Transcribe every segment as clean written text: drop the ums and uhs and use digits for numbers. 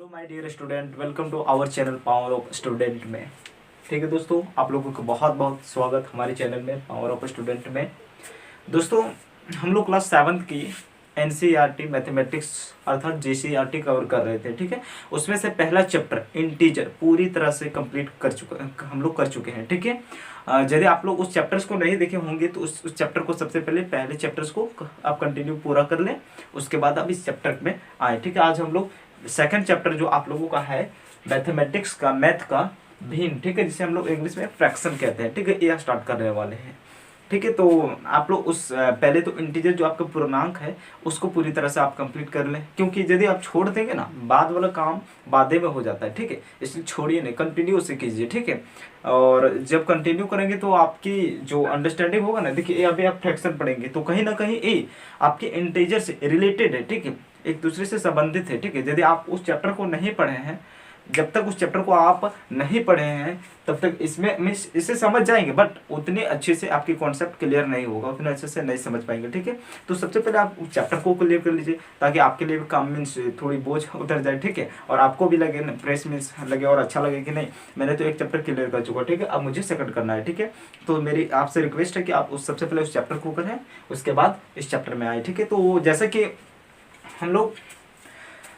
Hello my dear student, welcome to our channel Power of Student में। ठीक है दोस्तों, आप लोगों को बहुत बहुत स्वागत हमारे चैनल में पावर ऑफ स्टूडेंट में। दोस्तों, हम लोग क्लास 7th की एनसीईआरटी मैथमेटिक्स अर्थात जेसीईआरटी कवर कर रहे थे। ठीक है, उसमें से पहला चैप्टर इंटीजर पूरी तरह से कंप्लीट हम लोग कर चुके हैं। ठीक है, यदि आप लोग उस चैप्टर्स को नहीं देखे होंगे तो उस चैप्टर को सबसे पहले चैप्टर्स को आप कंटिन्यू पूरा कर लें, उसके बाद आप इस चैप्टर में आए। ठीक है, आज हम लोग सेकंड चैप्टर जो आप लोगों का है मैथमेटिक्स का, मैथ का भिन्न, ठीक है, जिसे हम लोग इंग्लिश में फ्रैक्शन कहते हैं। ठीक है, यह स्टार्ट करने वाले हैं। ठीक है, तो आप लोग उस पहले तो इंटीजर जो आपका पूर्णांक है उसको पूरी तरह से आप कंप्लीट कर लें, क्योंकि यदि आप छोड़ देंगे ना बाद वाला काम बादे में हो जाता है। ठीक है, इसलिए छोड़िए नहीं, कंटिन्यू उसे कीजिए। ठीक है, और जब कंटिन्यू करेंगे तो आपकी जो अंडरस्टैंडिंग होगा ना, देखिए अभी आप फ्रैक्शन पढ़ेंगे तो कहीं ना कहीं ये आपके इंटीजर से रिलेटेड है। ठीक है, एक दूसरे से संबंधित है। ठीक है, यदि आप उस चैप्टर को नहीं पढ़े हैं, जब तक उस चैप्टर को आप नहीं पढ़े हैं तब तक इसमें इसे समझ जाएंगे, बट उतने अच्छे से आपकी कॉन्सेप्ट क्लियर नहीं होगा, उतने अच्छे से नहीं समझ पाएंगे। ठीक है, तो सबसे पहले आप उस चैप्टर को क्लियर कर लीजिए ताकि आपके लिए भी काम मीन्स थोड़ी बोझ उतर जाए। ठीक है, और आपको भी लगे फ्रेश मीन्स लगे और अच्छा लगे कि नहीं मैंने तो एक चैप्टर क्लियर कर चुका। ठीक है, अब मुझे सेकंड करना है। ठीक है, तो मेरी आपसे रिक्वेस्ट है कि आप सबसे पहले उस चैप्टर को करें, उसके बाद इस चैप्टर में आए। ठीक है, तो जैसा कि हम लोग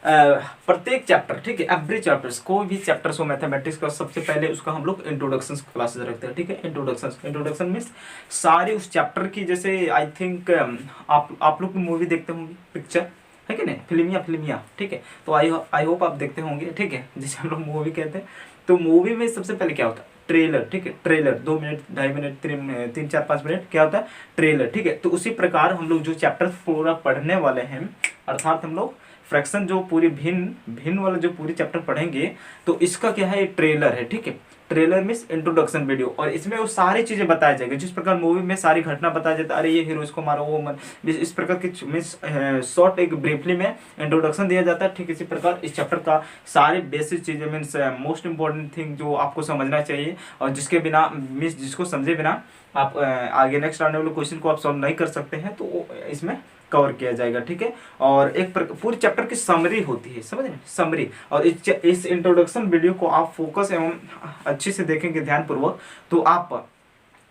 प्रत्येक चैप्टर, ठीक है, एवरी चैप्टर्स, कोई भी चैप्टर्स हो मैथमेटिक्स का, सबसे पहले उसका हम लोग इंट्रोडक्शन क्लासेस रखते हैं। ठीक है, इंट्रोडक्शन मीन्स सारी उस चैप्टर की, जैसे आई थिंक आप लोग मूवी देखते होंगे, पिक्चर है कि नहीं, फिल्मिया। ठीक है, तो आई होप आप देखते होंगे। ठीक है, जिसे हम लोग मूवी कहते हैं। तो मूवी में सबसे पहले क्या होता है, ट्रेलर। ठीक है, ट्रेलर 2 मिनट, 2.5 मिनट, 3, 4, 5 मिनट क्या होता है, ट्रेलर। ठीक है, तो उसी प्रकार हम लोग जो चैप्टर पूरा पढ़ने वाले हैं, अर्थात हम लोग फ्रैक्शन जो पूरी भिन्न वाला जो पूरी चैप्टर पढ़ेंगे, तो इसका क्या है, ट्रेलर है। ठीक है, ट्रेलर मीन्स इंट्रोडक्शन वीडियो, और इसमें वो सारी चीजें बताई जाएगी जिस प्रकार मूवी में सारी घटना बताया जाता है, अरे ये हीरो इसको मारो, वो इस प्रकार की मीन्स शॉर्ट एक ब्रीफली में इंट्रोडक्शन दिया जाता है। ठीक इसी प्रकार इस चैप्टर का सारी बेसिक चीजें मीन्स मोस्ट इंपॉर्टेंट थिंग जो आपको समझना चाहिए, और जिसके बिना मीन्स जिसको समझे बिना आप आगे नेक्स्ट आने वाले क्वेश्चन को आप सॉल्व नहीं कर सकते हैं, तो इसमें कवर किया जाएगा। ठीक है, और एक पूरी चैप्टर की समरी होती है, समझ रहे हैं, समरी। और इस इंट्रोडक्शन वीडियो को आप फोकस एवं अच्छे से देखेंगे ध्यानपूर्वक, तो आप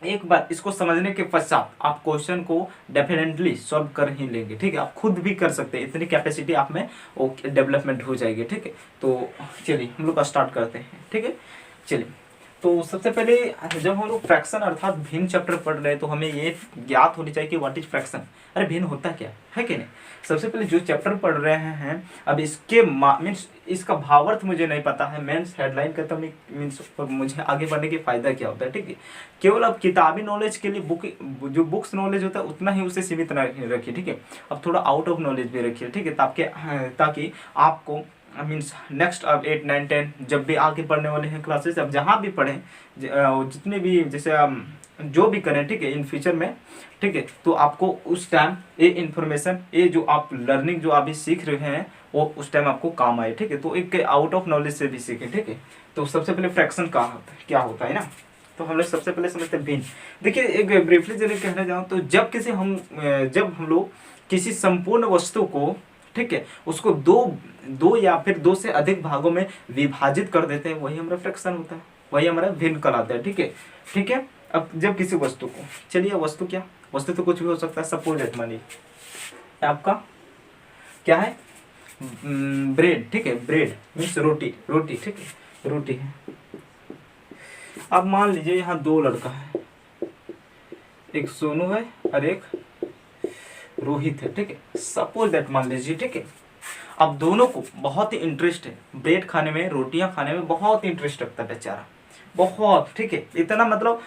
एक बार इसको समझने के पश्चात आप क्वेश्चन को डेफिनेटली सॉल्व कर ही लेंगे। ठीक है, आप खुद भी कर सकते हैं, इतनी कैपेसिटी आप में डेवलपमेंट हो जाएगी। ठीक है, तो चलिए हम लोग स्टार्ट करते हैं। ठीक है, चलिए, तो सबसे पहले जब हम लोग फ्रैक्शन अर्थात भिन्न चैप्टर पढ़ रहे हैं तो हमें ये ज्ञात होनी चाहिए कि व्हाट इज फ्रैक्शन, अरे भिन्न होता क्या है कि नहीं। सबसे पहले जो चैप्टर पढ़ रहे हैं, अब इसके मीन्स इसका भावार्थ मुझे नहीं पता है, मीन्स हेडलाइन कहता हूँ मीन्स मुझे आगे बढ़ने के फायदा क्या होता है। ठीक है, केवल अब किताबी नॉलेज के लिए जो बुक्स नॉलेज होता है उतना ही उसे सीमित रखिए। ठीक है, अब थोड़ा आउट ऑफ नॉलेज भी रखिए। ठीक है, ताकि आपको मीन्स नेक्स्ट अब 8, 9, 10 जब भी आगे पढ़ने वाले हैं क्लासेस, अब जहाँ भी पढ़ें, जितने भी जैसे जो भी करें, ठीक है, इन फ्यूचर में, ठीक है, तो आपको उस टाइम ये इन्फॉर्मेशन, ये जो आप लर्निंग जो अभी सीख रहे हैं वो उस टाइम आपको काम आए। ठीक है, तो एक आउट ऑफ नॉलेज से भी सीखें। ठीक है, तो सबसे पहले फ्रैक्शन क्या होता है ना, तो हम लोग सबसे पहले समझते हैं भिन्न। देखिए एक ब्रीफली जरूर कहना चाहूँ तो जब हम लोग किसी संपूर्ण वस्तु को, ठीक है, उसको दो या फिर 2 से अधिक भागों में विभाजित कर देते हैं, वही हमारा फ्रैक्शन होता है, वही हमारा भिन्न कहलाता है। ठीक है, अब जब किसी वस्तु को, चलिए वस्तु तो कुछ भी हो सकता है। सपोज दैट मानिए आपका क्या है, ब्रेड। ठीक है, ब्रेड मीन्स रोटी। ठीक है, रोटी है। अब मान लीजिए यहाँ 2 लड़का है, एक सोनू है और एक रोहित है। ठीक है, सपोज दैट मान लीजिए। ठीक है, अब दोनों को बहुत ही इंटरेस्ट है ब्रेड खाने में, रोटियां खाने में बहुत इंटरेस्ट रखता है बेचारा, बहुत। ठीक है, इतना मतलब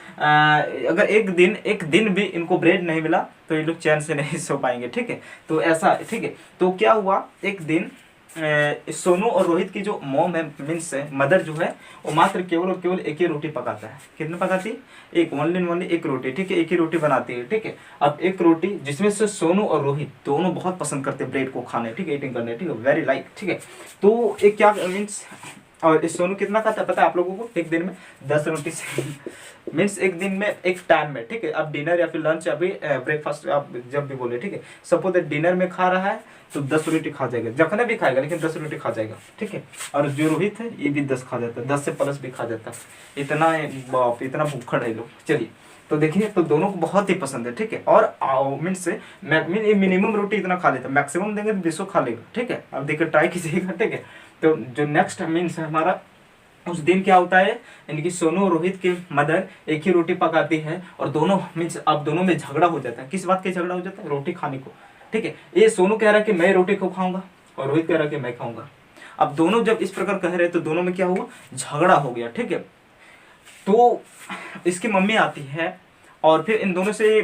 अगर एक दिन भी इनको ब्रेड नहीं मिला तो ये लोग चैन से नहीं सो पाएंगे। ठीक है, तो ऐसा। ठीक है, तो क्या हुआ, एक दिन सोनू और रोहित की जो मॉम है मीन्स मदर जो है, वो मात्र केवल और केवल एक ही रोटी पकाता है। कितने पकाती, एक ओनली एक रोटी। ठीक है, एक ही रोटी बनाती है। ठीक है, अब एक रोटी जिसमें से सोनू और रोहित दोनों बहुत पसंद करते हैं ब्रेड को खाने, ठीक है, ईटिंग करने, ठीक है, वेरी लाइक। ठीक है, तो एक क्या मीन्स और इस सोनू कितना खाता है पता है आप लोगों को? एक दिन में 10 रोटी से मीन्स एक दिन में एक टाइम में, ठीक है। अब डिनर या फिर लंच, अभी ब्रेकफास्ट आप जब भी बोले, ठीक है। सपोज डिनर में खा रहा है तो 10 रोटी खा जाएगा, जखने भी खाएगा लेकिन 10 रोटी खा जाएगा, ठीक है। और जो रोहित है ये भी 10 खा जाता है, 10 से प्लस भी खा जाता है। इतना बाप, इतना भूखड़ है लोग। चलिए तो देखिए, तो दोनों को बहुत ही पसंद है, ठीक है। और मीन्स मिनिमम रोटी इतना खा लेता है, मैक्सिमम देंगे तो 200 खा लेगा, ठीक है। अब देखिए ट्राई कीजिएगा, ठीक है। तो जो नेक्स्ट मीन्स हमारा उस दिन क्या होता है, इनकी सोनू और रोहित की मदर एक ही रोटी पकाती है और दोनों मीन्स अब दोनों में झगड़ा हो जाता है। किस बात का झगड़ा हो जाता है? रोटी खाने को, ठीक है। ये सोनू कह रहा है कि मैं रोटी को खाऊंगा और रोहित कह रहा है कि मैं खाऊंगा। अब दोनों जब इस प्रकार कह रहे तो दोनों में क्या हुआ, झगड़ा हो गया, ठीक है। तो इसकी मम्मी आती है और फिर इन दोनों से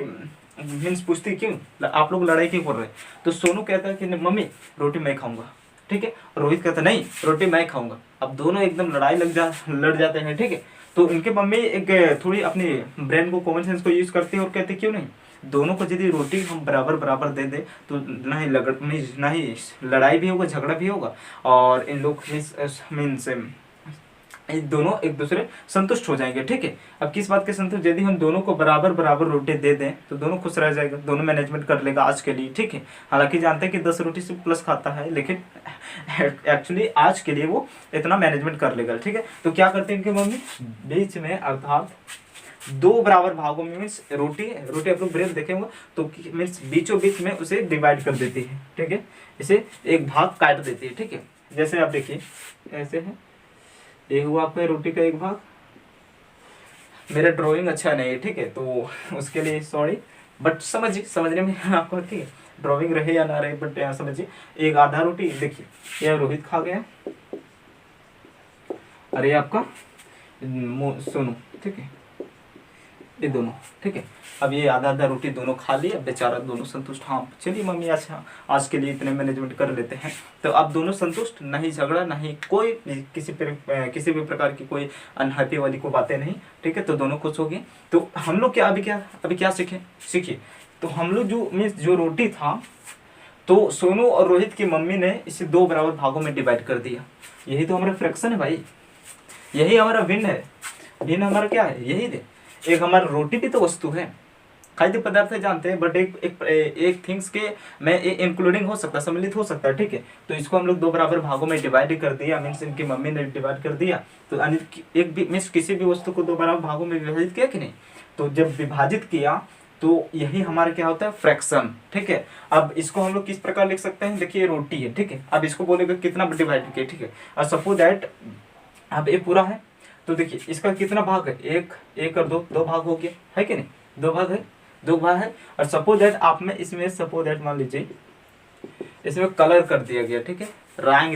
मीन्स पूछती क्यों आप लोग लड़ाई क्यों कर रहे हैं। तो सोनू कहता है कि मम्मी रोटी मैं खाऊंगा, ठीक है। रोहित कहता नहीं रोटी मैं खाऊंगा। अब दोनों एकदम लड़ जाते हैं, ठीक है। तो इनके मम्मी एक थोड़ी अपनी ब्रेन को, कॉमन सेंस को यूज करती है और कहते क्यों नहीं, दोनों को यदि रोटी हम बराबर बराबर दे दे तो ना ही लड़ाई भी होगा, झगड़ा भी होगा और इन लोग मीन्स दोनों एक दूसरे संतुष्ट हो जाएंगे, ठीक है। अब किस बात के संतुष्ट, यदि हम दोनों को बराबर बराबर रोटी दे दें तो दोनों खुश रह जाएगा, दोनों मैनेजमेंट कर लेगा आज के लिए, ठीक है। हालांकि जानते हैं कि 10 रोटी से प्लस खाता है लेकिन एक्चुअली आज के लिए वो इतना मैनेजमेंट कर लेगा, ठीक है। तो क्या करते हैं इनकी मम्मी, बीच में अर्थात 2 बराबर भागों में मीन्स रोटी आप लोग ब्रेक देखेंगे तो मीन्स बीचों बीच में उसे डिवाइड कर देती है, ठीक है। इसे एक भाग काट देती है, ठीक है। जैसे आप देखिए ऐसे है, ये हुआ आपका रोटी का एक भाग। मेरा ड्राइंग अच्छा नहीं है, ठीक है, तो उसके लिए सॉरी, बट समझने में आपको, ठीक है। ड्राइंग रहे या ना रहे बट यहाँ समझिए, एक आधा रोटी देखिए यह रोहित खा गया और ये आपका सोनू, ठीक है, ये दोनों, ठीक है। अब ये आधा आधा रोटी दोनों खा ली, अब बेचारा दोनों संतुष्ट, हाँ चलिए मम्मी अच्छा आज के लिए इतने मैनेजमेंट कर लेते हैं। तो अब दोनों संतुष्ट, ना ही झगड़ा, ना ही कोई किसी भी प्रकार की कोई अनहैप्पी वाली को बातें नहीं, ठीक है। तो दोनों खुश हो गए। तो हम लोग क्या अभी क्या सीखिए। तो हम लोग जो रोटी था तो सोनू और रोहित की मम्मी ने इसे 2 बराबर भागों में डिवाइड कर दिया। यही तो हमारा फ्रैक्शन है भाई, यही हमारा भिन्न है। भिन्न हमारा क्या है, यही दे। एक हमारा रोटी भी तो वस्तु है, खाद्य पदार्थ है जानते हैं, बट एक थिंग्स के में इंक्लूडिंग हो सकता है, सम्मिलित हो सकता है, ठीक है। तो इसको हम लोग 2 बराबर भागों में डिवाइड कर दिया, मीन्स इनकी मम्मी ने डिवाइड कर दिया। तो एक भी मीन्स किसी भी वस्तु को 2 बराबर भागों में विभाजित किया कि नहीं, तो जब विभाजित किया तो यही हमारा क्या होता है, फ्रैक्शन, ठीक है। अब इसको हम लोग किस प्रकार लिख सकते हैं, देखिए रोटी है, ठीक है। अब इसको बोलेगा कितना डिवाइड किया, ठीक है। और सपोज दैट अब ये पूरा है तो देखिए इसका कितना भाग है, एक और 2 भाग हो गया है कि नहीं, 2 भाग है। और सपोज दैट आप में इसमें सपोज दैट मान लीजिए इसमें कलर कर दिया गया, ठीक है, रंग,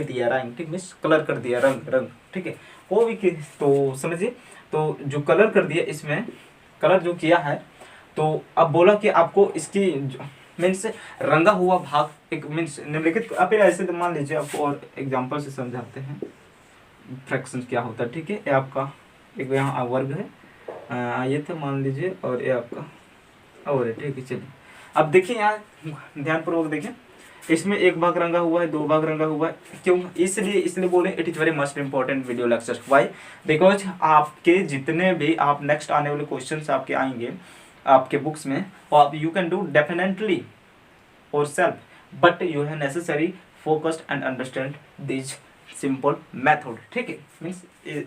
ठीक है, कलर कर दिया, रंग, ठीक है। कोई भी तो समझिए, तो जो कलर कर दिया, इसमें कलर जो किया है, तो अब बोला कि आपको इसकी मीन्स रंगा हुआ भाग एक मीन्स निम्नलिखित, आप ऐसे तो मान लीजिए आपको और एग्जांपल से समझाते हैं फ्रैक्शन क्या होता है, ठीक है। ये आपका एक यहाँ वर्ग है, ये तो मान लीजिए, और ये आपका और है, ठीक है। चलिए अब देखिए यहाँ ध्यानपूर्वक देखें, इसमें 1 भाग रंगा हुआ है, 2 भाग रंगा हुआ है, क्यों, इसलिए बोले it is very must important video lecture. Why, because आपके जितने भी आप नेक्स्ट आने वाले क्वेश्चंस आपके आएंगे आपके बुक्स में, और यू कैन डू डेफिनेटली और self, but you have necessary focused and understand this simple method, ठीक है। मीन्स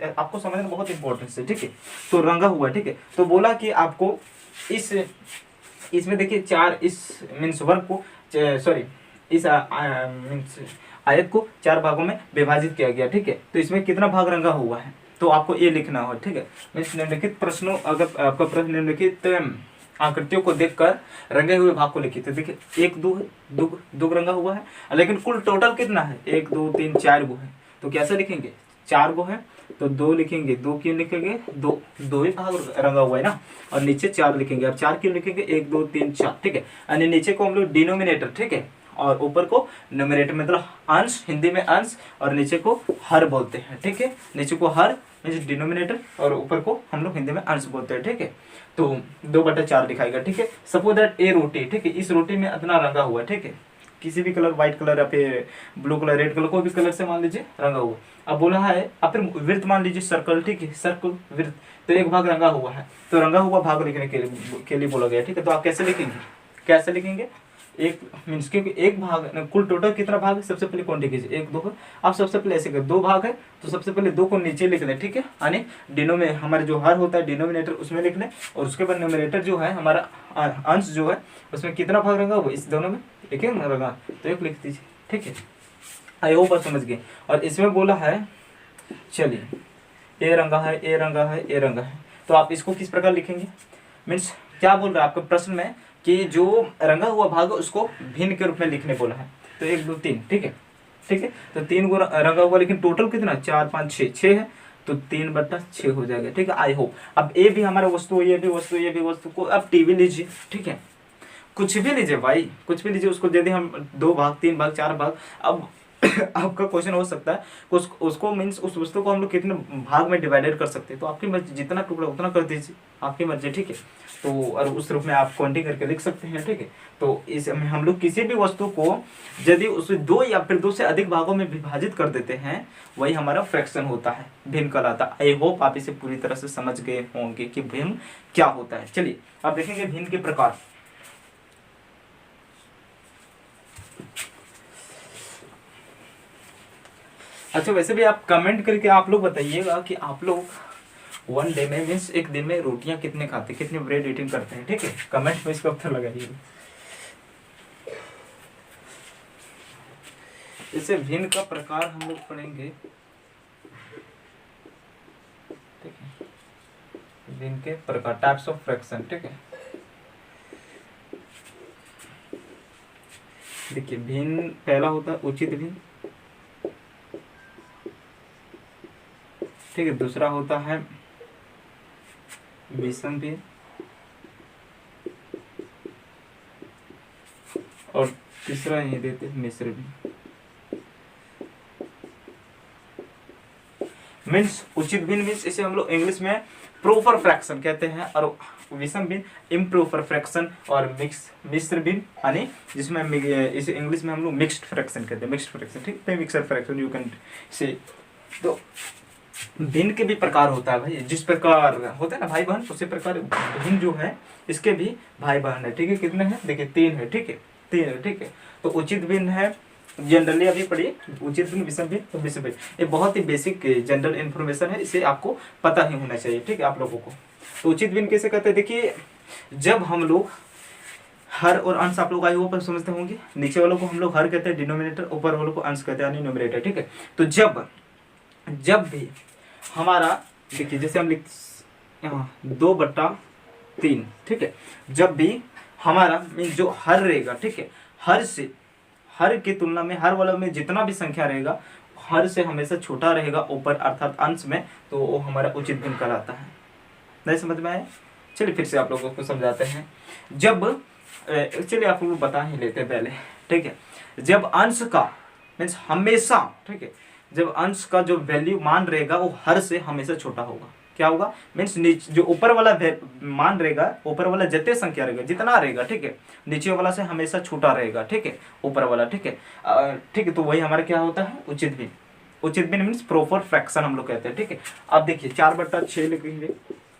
आपको समझना बहुत इंपॉर्टेंट है, ठीक है। तो रंगा हुआ, ठीक है। तो बोला कि आपको इसमें देखिए 4 इस मीन्स वर्ग को सॉरी इस मीन्स आयत को 4 भागों में विभाजित किया गया, ठीक है। तो इसमें कितना भाग रंगा हुआ है तो आपको ये लिखना हो, ठीक है। मीन्स निम्नलिखित प्रश्नों, अगर आपका प्रश्न निम्नलिखित आकृतियों को देखकर रंगे हुए भाग को लिखिए। तो देखिए 1 2 रंगा हुआ है, लेकिन कुल टोटल कितना है, 1 2 3 4 गो है। तो कैसे लिखेंगे, 4 गो है तो 2 लिखेंगे, 2 क्यों लिखेंगे, 2 ही भाग रंगा हुआ है ना, और नीचे 4 लिखेंगे। अब 4 क्यों लिखेंगे, 1 2 3 4, ठीक है। यानी नीचे को हम लोग डिनोमिनेटर, ठीक है, और ऊपर को न्यूमरेटर, मतलब अंश, हिंदी में अंश, और नीचे को हर बोलते हैं, ठीक है। नीचे को हर मीन्स डिनोमिनेटर और ऊपर को हम लोग हिंदी में अंश बोलते हैं, ठीक है। तो 2/4 लिखाएगा, ठीक है। सपोज दैट ए रोटी, ठीक है, इस रोटी में इतना रंगा हुआ है, ठीक है, किसी भी कलर, व्हाइट कलर या फिर ब्लू कलर, रेड कलर, कोई भी कलर से मान लीजिए रंगा हुआ। अब बोला है, अब फिर वृत्त मान लीजिए सर्कल, ठीक है, सर्कल वृत्त, तो एक भाग रंगा हुआ है, तो रंगा हुआ भाग लिखने के लिए बोला गया, ठीक है। तो आप कैसे लिखेंगे, कैसे लिखेंगे, एक मीन्स क्योंकि एक भाग कुल टोटल कितना भाग है, सबसे पहले काउंटिंग कीजिए, 1 2 है। आप सबसे पहले ऐसे कर, 2 भाग है तो सबसे पहले 2 को नीचे लिख लें, ठीक है, यानी डिनो में हमारे जो हर होता है डिनोमिनेटर उसमें लिख लें, और उसके बाद न्यूमरेटर जो है हमारा अंश जो है उसमें कितना भाग रंगा हुआ, इस दोनों में एक एक रंगा, तो एक लिख दीजिए, ठीक है। आई होप आप समझ गए। और इसमें बोला है, चलिए ए रंगा है, ए रंगा है, ए रंगा है, तो आप इसको किस प्रकार लिखेंगे, मीन्स क्या बोल रहा है आपके प्रश्न में कि जो रंगा हुआ भाग है उसको भिन्न के रूप में लिखने बोला है। तो 1 2 3, ठीक है, ठीक है, तो 3 को रंगा हुआ, लेकिन टोटल कितना 4 5 6, 6 है, तो 3/6 हो जाएगा, ठीक है। I hope. अब ए भी हमारा वस्तु, ये भी वस्तु, ये भी वस्तु, को अब टीवी लीजिए, ठीक है, कुछ भी लीजिए भाई, कुछ भी लीजिए, उसको यदि हम 2 भाग 3 भाग 4 भाग, अब आपका क्वेश्चन हो सकता है उसको मीन्स उस वस्तु को हम लोग कितने भाग में डिवाइडेड कर सकते हैं, तो आपकी मर्जी, जितना टुकड़ा उतना कर दीजिए, आपकी मर्जी, ठीक है। तो और उस रूप में आप काउंटिंग करके लिख सकते हैं, ठीक है। तो इसमें हम लोग किसी भी वस्तु को यदि उसे 2 या फिर 2 से अधिक भागों में विभाजित कर देते हैं, वही हमारा फ्रैक्शन होता है, भिन्न कहलाता है। आई होप आप इसे पूरी तरह से समझ गए होंगे कि भिन्न क्या होता है। चलिए अब देखेंगे भिन्न के प्रकार। अच्छा, वैसे भी आप कमेंट करके आप लोग बताइएगा कि आप लोग 1 डे में मीन्स एक दिन में रोटियां कितने खाते हैं, कितने ब्रेड ईटिंग करते हैं, ठीक है, कमेंट में इसका उत्तर लगाइएगा। इसे भिन्न का प्रकार हम लोग पढ़ेंगे, ठीक है, भिन्न के प्रकार, टाइप्स ऑफ फ्रैक्शन, ठीक है। देखिए भिन्न पहला होता है उचित भिन्न, ठीक है, दूसरा होता है विषम भिन्न, और तीसरा यही देते हैं मिश्र भिन्न। मीन्स उचित भिन्न मीन्स इसे हम लोग इंग्लिश में प्रोपर फ्रैक्शन कहते हैं, और विषम भिन्न इम्प्रोपर फ्रैक्शन, और मिश्र भिन्न यानी जिसमें इसे इंग्लिश में हम लोग मिक्स्ड फ्रैक्शन कहते हैं, मिक्स्ड फ्रैक्शन, ठीक है, mixer fraction you can say. तो भिन्न के भी प्रकार होता है भाई, जिस प्रकार होता है ना भाई बहन, उसी प्रकार भिन्न जो है इसके भी भाई बहन है, ठीक है। कितने हैं, देखिए 3 है, ठीक है, 3 है, ठीक है। तो उचित भिन्न है, जनरली अभी पढ़िए, उचित भिन्न, विषम भिन्न, तो मिश्र भिन्न, ये बहुत ही बेसिक जनरल इन्फॉर्मेशन है, इसे आपको पता ही होना चाहिए, ठीक है, आप लोगों को। तो उचित भिन्न कैसे कहते हैं, देखिए जब हम लोग हर और अंश, आप लोग आई ऊपर समझते होंगे, नीचे वालों को हम लोग हर कहते हैं डिनोमिनेटर, ऊपर वालों को अंश कहते हैं न्यूमरेटर, ठीक है। तो जब भी हमारा, देखिए जैसे हम लिख यहाँ 2/3, ठीक है, जब भी हमारा जो हर रहेगा, ठीक है, हर की तुलना में हर वाला में जितना भी संख्या रहेगा, हर से हमेशा छोटा रहेगा ऊपर अर्थात अंश में, तो वो हमारा उचित भिन्न कहलाता है। नहीं समझ में आया? चलिए फिर से आप लोगों को समझाते हैं। चलिए आप लोग बता ही लेते हैं पहले, ठीक है। जब अंश का मीन्स हमेशा, ठीक है, जब अंश का जो वैल्यू मान रहेगा वो हर से हमेशा छोटा होगा, क्या होगा, मीन्स जो ऊपर वाला मान रहेगा, ऊपर वाला जितने संख्या रहेगा, जितना रहेगा, ठीक है, नीचे वाला से हमेशा छोटा रहेगा, ठीक है, ऊपर वाला, ठीक है, ठीक है। तो वही हमारा क्या होता है, उचित भिन्न। उचित भिन्न मीन्स प्रोपर फ्रैक्शन हम लोग कहते हैं, ठीक है। अब देखिए 4/6 लिखेंगे।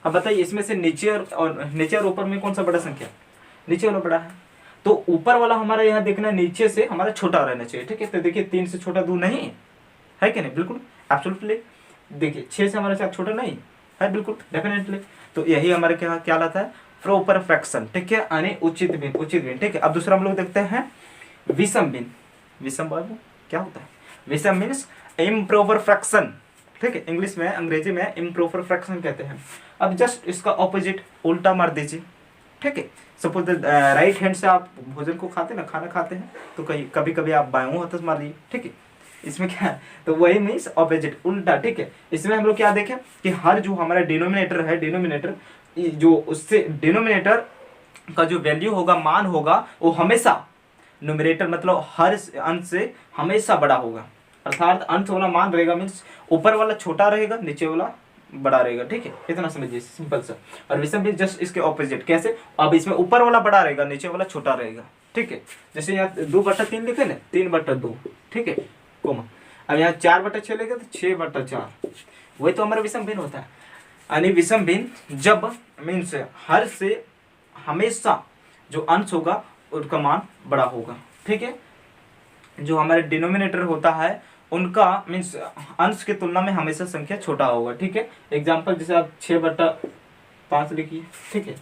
अब बताइए इसमें से नीचे और ऊपर में कौन सा बड़ा संख्या, नीचे वाला बड़ा है, तो ऊपर वाला हमारा यहाँ देखना नीचे से हमारा छोटा रहना चाहिए, ठीक है। तो देखिए 3 से छोटा 2 नहीं है कि नहीं, बिल्कुल एब्सोल्युटली। देखिए 6 से हमारा 4 छोटा नहीं है, बिल्कुल डेफिनेटली। तो यही हमारे क्या लाता है, प्रॉपर फ्रैक्शन, ठीक है, यानी उचित भिन्न, ठीक है। अब दूसरा हम लोग देखते हैं विषम भिन्न। विषम बाबू क्या होता है, विषम मीन्स इम्प्रॉपर फ्रैक्शन, ठीक है, इंग्लिश में, अंग्रेजी में इम्प्रॉपर फ्रैक्शन कहते हैं। अब जस्ट इसका ऑपोजिट उल्टा मार दीजिए, ठीक है। सपोज राइट हैंड से आप भोजन को खाते हैं ना, खाना खाते हैं, तो कभी कभी आप बायों हाथ से मार लीजिए, ठीक है। इसमें क्या है, तो वही मीन्स ऑपोजिट, उल्टा, ठीक है। इसमें हम लोग क्या देखें कि हर जो हमारा डिनोमिनेटर है, डिनोमिनेटर जो उससे डिनोमिनेटर का जो वैल्यू होगा, मान होगा, वो हमेशा न्यूमरेटर मतलब हर अंश से हमेशा बड़ा होगा, अर्थात अंश वाला मान रहेगा मीन्स ऊपर वाला छोटा रहेगा, नीचे वाला बड़ा रहेगा, ठीक है, इतना समझिए, सिंपल सा। और विषम भी जस्ट इसके ऑपोजिट, कैसे, अब इसमें ऊपर वाला बड़ा रहेगा, नीचे वाला छोटा रहेगा, ठीक है। जैसे यहाँ 2/3 लिखे ना, 3/2, ठीक है, कोमा। अब यहाँ 4/6 लिखे तो 6/4, वही तो हमारा विषम भिन्न होता है। यानी विषम भिन्न जब मीन्स हर से हमेशा जो अंश होगा उसका मान बड़ा होगा, ठीक है। जो हमारे डिनोमिनेटर होता है उनका मीन्स अंश की तुलना में हमेशा संख्या छोटा होगा, ठीक है। एग्जाम्पल जैसे आप 6/5 लिखिए, ठीक है,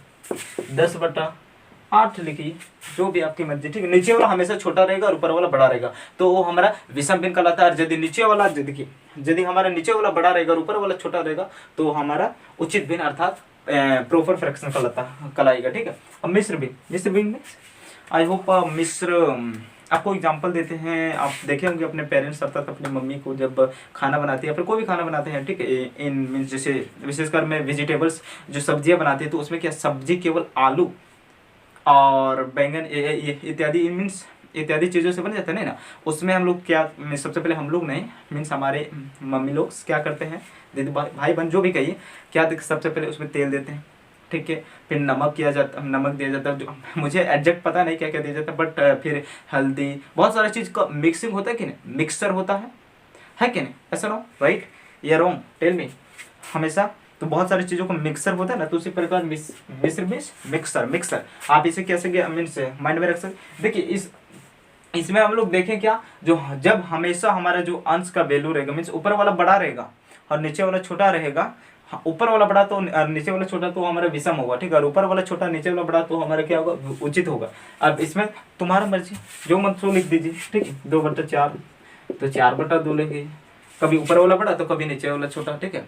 10/8 लिखिए, जो भी आपकी मर्जी, ठीक है। नीचे वाला हमेशा छोटा रहेगा और ऊपर वाला बड़ा रहेगा, तो वो हमारा विषम भिन्न कहलाता है। यदि नीचे वाला देखिए, यदि हमारा नीचे वाला बड़ा रहेगा और ऊपर वाला छोटा रहेगा तो हमारा उचित भिन्न अर्थात प्रॉपर फ्रैक्शन कहलाएगा, ठीक है। अब मिश्र भिन्न में आई होप मिश्र आपको एग्जांपल देते हैं। आप देखे होंगे अपने पेरेंट्स अर्थात अपनी मम्मी को जब खाना बनाती है या फिर कोई भी खाना बनाते हैं, ठीक है, इन मीन्स जैसे विशेषकर में वेजिटेबल्स जो सब्जियां बनाती है तो उसमें क्या सब्जी केवल आलू और बैंगन इत्यादि मीन्स इत्यादि चीज़ों से बन जाता है, नहीं ना। उसमें हम लोग क्या सबसे पहले हम लोग नहीं मीन्स हमारे मम्मी लोग क्या करते हैं, दीदी भाई बहन जो भी कहिए, क्या सबसे पहले उसमें तेल देते हैं, ठीक है, फिर नमक दिया जाता है, जो मुझे एग्जैक्ट पता नहीं क्या क्या दिया जाता है, बट फिर हल्दी, बहुत सारा चीज़ का मिक्सिंग होता है कि नहीं, मिक्सर होता है कि नहीं, ऐसा नो राइट या रॉन्ग, टेल मी। हमेशा तो बहुत सारी चीज़ों का मिक्सर होता है ना, तो उसी प्रकार मिक्सर आप इसे कैसे मीन्स माइंड में रख सकते। देखिए इसमें हम लोग देखें क्या, जो जब हमेशा हमारा जो अंश का वैल्यू रहेगा मीन्स ऊपर वाला बड़ा रहेगा और नीचे वाला छोटा रहेगा, ऊपर वाला बड़ा तो नीचे वाला छोटा तो हमारा विषम होगा, ठीक है, और ऊपर वाला छोटा नीचे वाला बड़ा तो हमारा क्या होगा, उचित होगा। अब इसमें तुम्हारा मर्जी, जो मन सो लिख दीजिए, ठीक है। 2/4 तो 4/2 लेंगे, कभी ऊपर वाला बड़ा तो कभी नीचे वाला छोटा, ठीक है,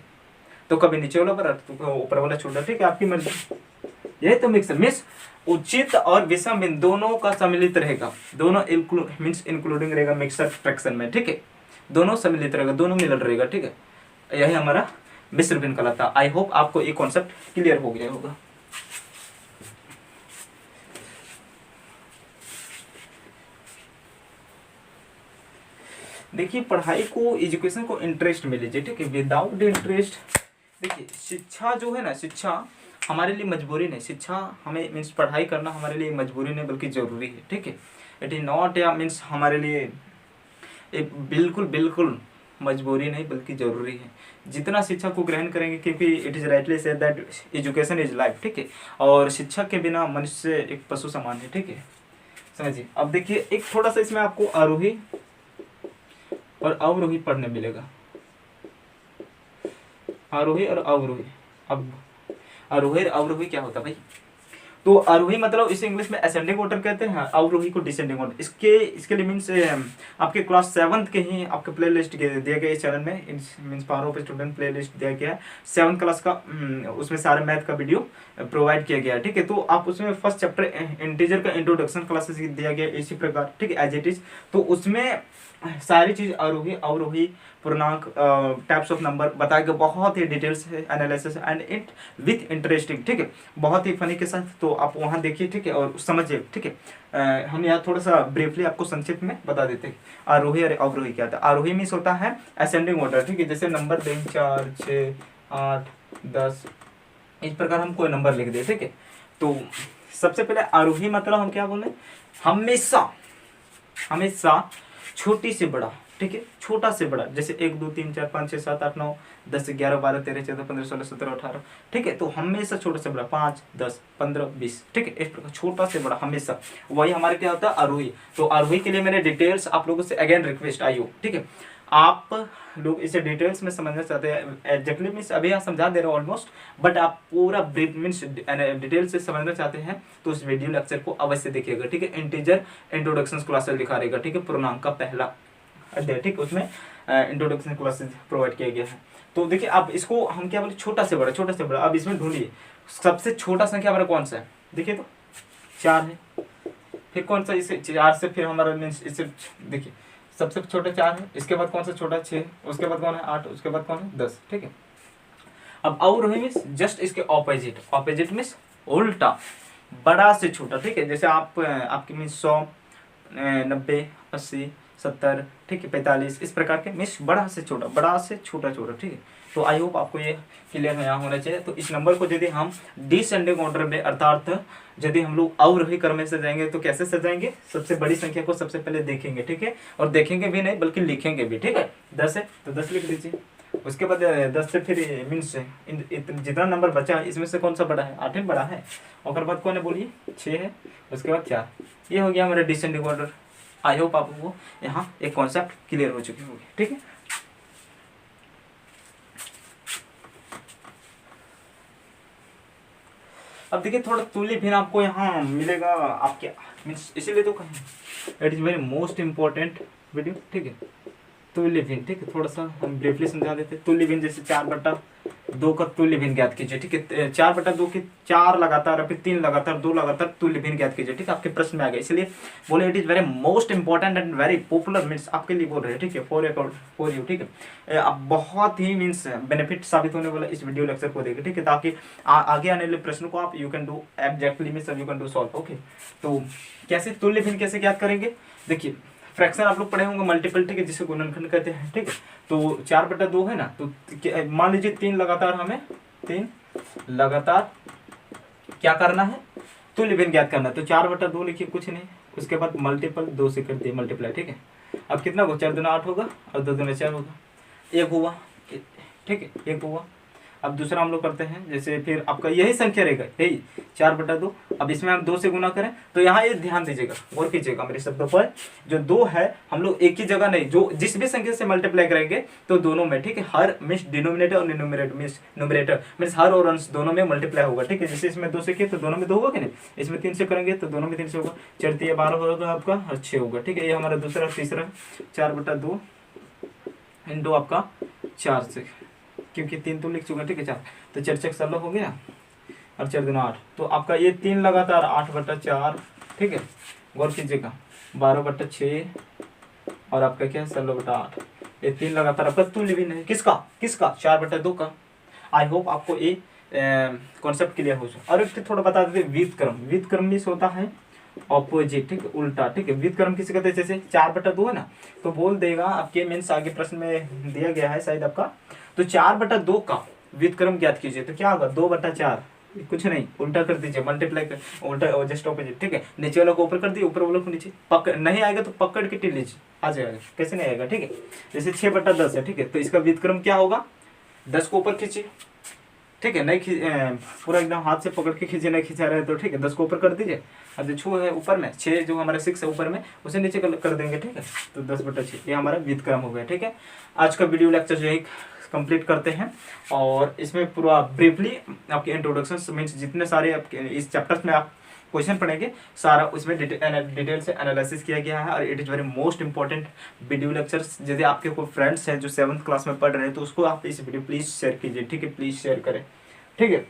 तो कभी नीचे वाला बड़ा तो ऊपर वाला छोटा, ठीक है, आपकी मर्जी। यही तो मिक्स उचित और विषम भिन्न दोनों का सम्मिलित रहेगा, दोनों इंक्लूडिंग रहेगा मिक्सर फ्रैक्शन में, ठीक है, दोनों सम्मिलित रहेगा, दोनों मिलल रहेगा, ठीक है। यही हमारा मिश्र भिन्न कहलाता है। आई होप आपको ये कॉन्सेप्ट क्लियर हो गया होगा। देखिए पढ़ाई को, एजुकेशन को इंटरेस्ट में लीजिए, ठीक है, विदाउट इंटरेस्ट। देखिए शिक्षा जो है ना, शिक्षा हमारे लिए मजबूरी नहीं, शिक्षा हमें मीन्स पढ़ाई करना हमारे लिए मजबूरी नहीं बल्कि ज़रूरी है, ठीक है। इट इज़ नॉट या मीन्स हमारे लिए एक बिल्कुल मजबूरी नहीं बल्कि ज़रूरी है। जितना शिक्षा को ग्रहण करेंगे, क्योंकि it is rightly said that education is life, ठीक है, और शिक्षा के बिना मनुष्य एक पशु समान है, ठीक है, समझिए। अब देखिए एक थोड़ा सा इसमें आपको आरोही और अवरोही पढ़ने मिलेगा, आरोही और अवरोही। अब आरोही और अवरोही क्या होता है भाई, तो आरोही मतलब इसे इंग्लिश में असेंडिंग ऑर्डर कहते हैं, अवरोही को डिसेंडिंग ऑर्डर। इसके लिए मीन्स आपके क्लास 7th के ही आपके प्ले लिस्ट दिया गया इस चैनल में, means power of student play list दिया गया है 7th क्लास का, उसमें सारे मैथ का वीडियो प्रोवाइड किया गया है, ठीक है। तो आप उसमें फर्स्ट चैप्टर इंटीजर का इंट्रोडक्शन क्लासेस दिया गया इसी प्रकार, ठीक है, एज इट इज। तो उसमें सारी चीज़ आरोही अवरोही पूर्णांक टाइप्स ऑफ नंबर बताया गया, बहुत ही डिटेल्स है analysis and it with interesting, ठीक है, बहुत ही फनी के साथ। तो आप वहाँ देखिए, ठीक है, और समझिए, ठीक है। हम यहाँ थोड़ा सा ब्रीफली आपको संक्षिप्त में बता देते हैं आरोही और अवरोही क्या था। आरोही मीन्स होता है असेंडिंग ऑर्डर, ठीक है, जैसे नंबर दें 4, 6, 8, 10 इस प्रकार हम कोई नंबर लिख दे, ठीक है। तो सबसे पहले आरोही मतलब हम क्या बोले, हमेशा छोटी से बड़ा, ठीक है, छोटा से बड़ा, जैसे 1 2 3 4 5 6 7 8 9 10 11 12 13 14 15 16 17 18, ठीक है। तो हमेशा छोटा से बड़ा 5 10 15 20, ठीक है, इस प्रकार छोटा से बड़ा हमेशा, वही हमारे क्या होता है आरोही। तो आरोही के लिए मैंने डिटेल्स आप लोगों से अगेन रिक्वेस्ट आई हो, ठीक है, आप लोग इसे डिटेल्स में समझना चाहते हैं, एग्जैक्टली मीन्स अभी यहाँ समझा दे रहा हूँ ऑलमोस्ट, बट आप पूरा ब्रीफ मीन्स डिटेल से समझना चाहते हैं तो उस वीडियो लेक्चर को अवश्य देखिएगा, ठीक है। इंटीजर इंट्रोडक्शन क्लासेस लिखा रहेगा, ठीक है, पूर्णांक का पहला अध्याय, ठीक, उसमें इंट्रोडक्शन क्लासेस प्रोवाइड किया गया है। तो देखिए अब इसको हम क्या बोले, छोटा से बड़ा। अब इसमें ढूंढिए सबसे छोटा संख्या हमारा कौन सा है, देखिए तो 4 है, फिर कौन सा, इसे 4 से फिर हमारा मीन्स इसे देखिए सबसे छोटा 4 है, इसके बाद कौन सा छोटा 6, उसके बाद कौन है 8, उसके बाद कौन है 10, ठीक है। अब अवरोही मीन्स जस्ट इसके ऑपोजिट मीन्स उल्टा, बड़ा से छोटा, ठीक है। जैसे आप आपकी मीन्स 100 90 80 70, ठीक है, 45, इस प्रकार के मीन्स बड़ा से छोटा, बड़ा से छोटा छोटा, ठीक है। तो आई होप आपको ये क्लियर यहाँ होना चाहिए। तो इस नंबर को यदि हम डिसेंडिंग ऑर्डर में अर्थात यदि हम लोग अवरोही क्रम में सजाएंगे तो कैसे सजाएंगे, सबसे बड़ी संख्या को सबसे पहले देखेंगे, ठीक है, और देखेंगे भी नहीं बल्कि लिखेंगे भी, ठीक है। 10 है तो 10 लिख दीजिए, उसके बाद 10 से फिर मीन्स जितना नंबर बचा है इसमें से कौन सा बड़ा है, 8 बड़ा है, और बाद कौन है बोलिए, 6 है, उसके बाद 4, ये हो गया हमारा डिसेंडिंग ऑर्डर। आई होप आपको यहाँ एक कॉन्सेप्ट क्लियर हो चुकी होगी, ठीक है। अब देखिए थोड़ा तुल्य भिन्न आपको यहाँ मिलेगा आपके मीन्स, इसीलिए तो कहें it is very most important video, ठीक है। तुल्य भिन्न, ठीक है, थोड़ा सा हम ब्रीफली समझा देते हैं। तुल्य भिन्न जैसे 4/2 का तुल्य भिन्न ज्ञात कीजिए, ठीक है। 4/2 के 4 लगातार और फिर 3 लगातार 2 लगातार तुल्य भिन्न ज्ञात कीजिए, ठीक है, आपके प्रश्न में आ गया, इसलिए बोले it is very most important and very popular, means आपके लिए बोल रहे हैं, ठीक है, फॉर यू, ठीक है। अब बहुत ही मीन्स बेनिफिट साबित होने वाला इस वीडियो लेक्चर को देखिए, ठीक है, ताकि आगे आने वाले प्रश्न को आप you can do exactly means you can do solve, okay. तो कैसे तुल्य भिन्न कैसे ज्ञात करेंगे, देखिए फ्रैक्शन आप लोग पढ़े होंगे मल्टीपल, ठीक है, जिसे गुणनखंड कहते हैं, ठीक है। तो 4/2 है ना, तो मान लीजिए 3 लगातार, हमें 3 लगातार क्या करना है, तुल्य भिन्न ज्ञात करना है। तो 4/2 लिखिए, कुछ नहीं, उसके बाद मल्टीपल 2 से कर दिए मल्टीप्लाई, ठीक है। अब कितना होगा, 4 दूना 8 होगा और 2 दूना 4 होगा, 1 हुआ, ठीक है, 1 हुआ। अब दूसरा हम लोग करते हैं, जैसे फिर आपका यही संख्या रहेगा, यही 4/2। अब इसमें हम 2 से गुना करें, तो यहाँ ये ध्यान दीजिएगा, गौर कीजिएगा मेरे शब्दों पर, जो 2 है हम लोग एक ही जगह नहीं, जो जिस भी संख्या से मल्टीप्लाई करेंगे तो दोनों में, ठीक है, हर मीन्स डिनोमिनेटर और न्यूमरेटर मीन्स हर और अंश दोनों में मल्टीप्लाई होगा, ठीक है। जैसे इसमें 2 से किए तो दोनों में 2 होगा कि नहीं, इसमें 3 से करेंगे तो दोनों में 3 से होगा, 4 3 12 होगा आपका और 6 होगा, ठीक है। ये हमारा दूसरा तीसरा 4/2 इंटू आपका 4 से, क्योंकि 3 तो लिख चुका, ठीक है, 4 तो 4 6 16 हो गया और 4 दूना 8, तो आपका ये 3 लगातार 8/4, ठीक है, गौर कीजिएगा 12/6 और आपका क्या है 16/8, ये 3 लगातार आपका तुल्य भिन्न है, किसका 4/2 का। आई होप आपको ये कॉन्सेप्ट क्लियर हो जाए। और एक थोड़ा बता देते व्युत्क्रम क्रम भी होता है ऑपोजिट, ठीक है, उल्टा, ठीक है। व्युत्क्रम किसे कहते हैं, जैसे 4/2 है ना, तो बोल देगा आपके मीन्स आगे प्रश्न में दिया गया है शायद आपका, तो 4/2 का व्युत्क्रम ज्ञात कीजिए, तो क्या होगा 2/4, कुछ नहीं, उल्टा कर दीजिए, मल्टीप्लाई कर, उल्टा जस्ट ऑपोजिट, ठीक है। नीचे वालों को ऊपर कर दिए, ऊपर वालों को नीचे, पकड़ नहीं आएगा तो पकड़ के टिक लीजिए, आ जाएगा, कैसे नहीं आएगा, ठीक है। जैसे 6/10 है, ठीक है, तो इसका व्युत्क्रम क्या होगा, 10 को ऊपर खींचिए, ठीक है, नहीं पूरा एकदम हाथ से पकड़ के खींचे, नहीं खींचा रहे तो ठीक है, 10 को ऊपर कर दीजिए, अब जो 6 है ऊपर में, 6 जो हमारा 6 है ऊपर में, उसे नीचे कर देंगे, ठीक है, तो 10/6 ये हमारा व्युत्क्रम हो गया, ठीक है। आज का वीडियो लेक्चर जो है कंप्लीट करते हैं, और इसमें पूरा ब्रीफली आपके इंट्रोडक्शन मीन्स जितने सारे आपके इस चैप्टर्स में आप क्वेश्चन पढ़ेंगे, सारा उसमें डिटेल से एनालिसिस किया गया है, और it is very most important video lectures. यदि आपके कोई फ्रेंड्स हैं जो 7th क्लास में पढ़ रहे हैं तो उसको आप इस वीडियो प्लीज़ शेयर कीजिए, ठीक है, प्लीज़ शेयर करें, ठीक है।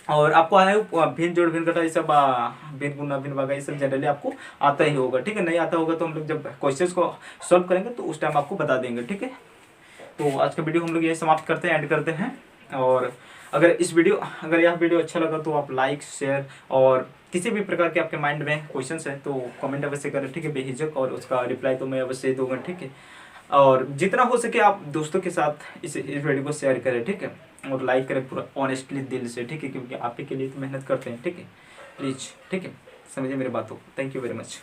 और आपको आया भिन्न जोड़ भिन्न घटा ये सब भिन्न गुना भिन्न भागा ये सब जनरली आपको आता ही होगा, ठीक है। नहीं आता होगा तो हम लोग जब क्वेश्चंस को सॉल्व करेंगे तो उस टाइम आपको बता देंगे, ठीक है। तो आज का वीडियो हम लोग ये समाप्त करते हैं, एंड करते हैं। और अगर यह वीडियो अच्छा लगा तो आप लाइक शेयर, और किसी भी प्रकार के आपके माइंड में क्वेश्चंस है तो कमेंट अवश्य करें, ठीक है, बेहिचक, और उसका रिप्लाई तो मैं अवश्य दूंगा, ठीक है। और जितना हो सके आप दोस्तों के साथ इस वीडियो को शेयर करें, ठीक है, और लाइक करें पूरा ऑनेस्टली दिल से, ठीक है, क्योंकि आप ही के लिए तो मेहनत करते हैं, ठीक है, प्लीज़, ठीक है, समझिए मेरी बात को। Thank you very much.